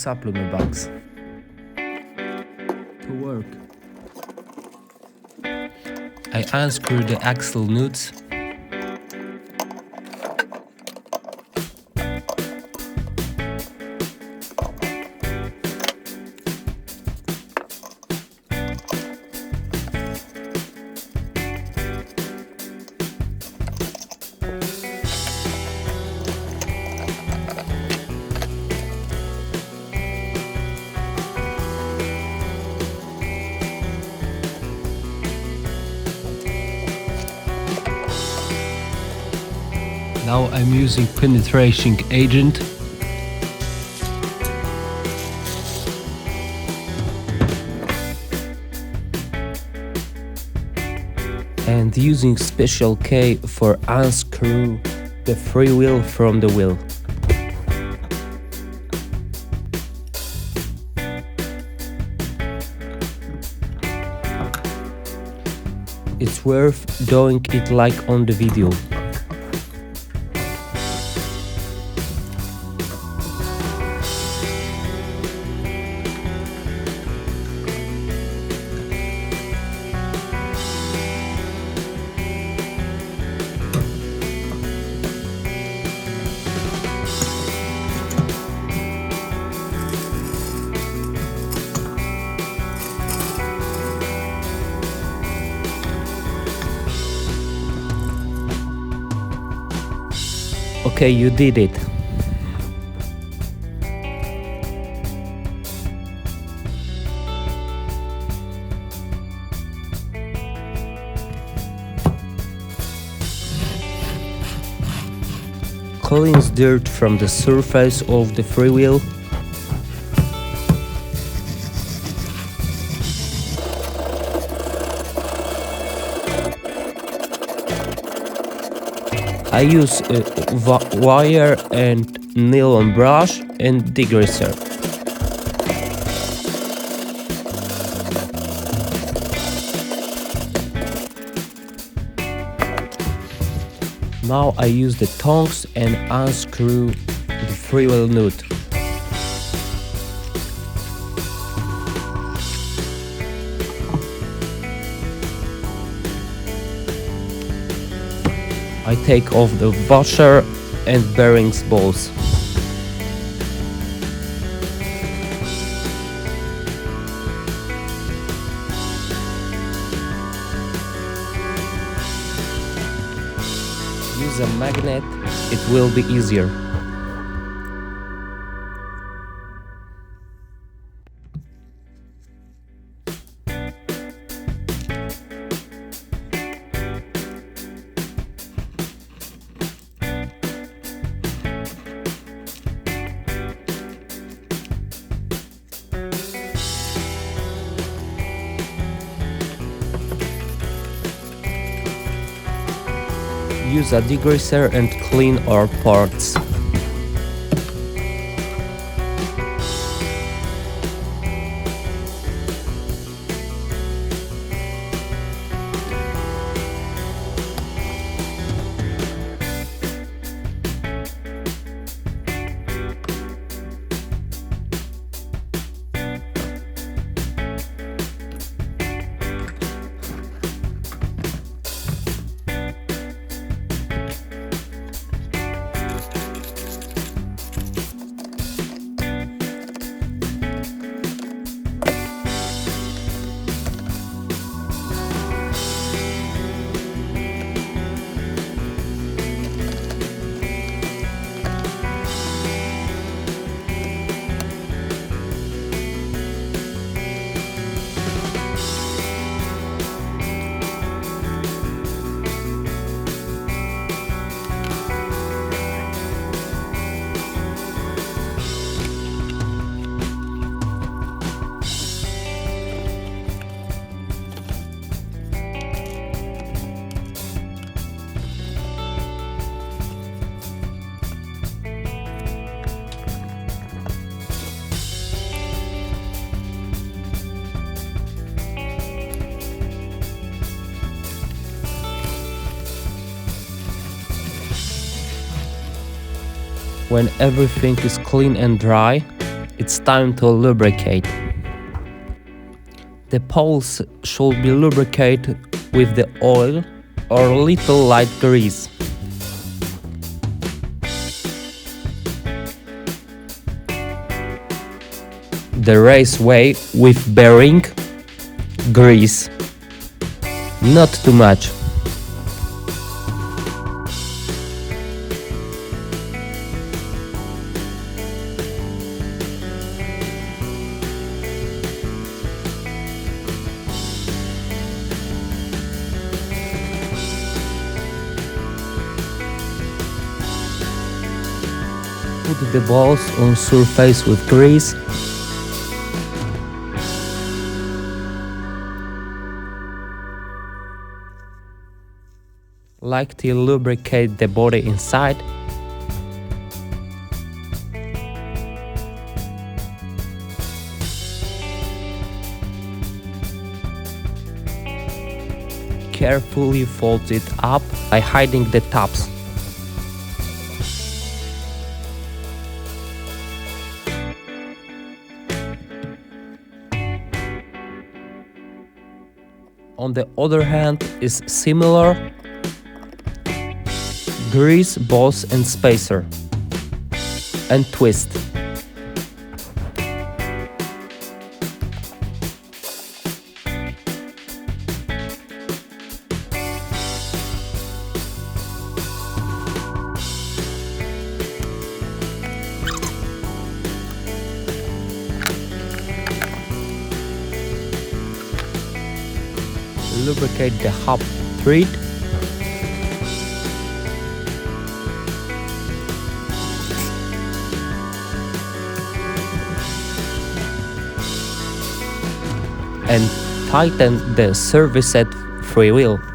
supplement box to work. I unscrew the axle nuts. Now I'm using penetration agent. And using special key for unscrew the freewheel from the wheel. It's worth doing it like on the video. Okay, you did it. Cleans dirt from the surface of the freewheel. I use a wire and nylon brush and degreaser. Now I use the tongs and unscrew the freewheel nut. I take off the washer and bearings balls. Use a magnet, it will be easier. Use a degreaser and clean our parts. When everything is clean and dry, it's time to lubricate. The poles should be lubricated with the oil or little light grease. The raceway with bearing grease, not too much. Put the balls on surface with grease. Lightly lubricate the body inside. Carefully fold it up by hiding the tabs. On the other hand is similar. Grease balls and spacer and twist. Lubricate the hub thread. And tighten the service set freewheel.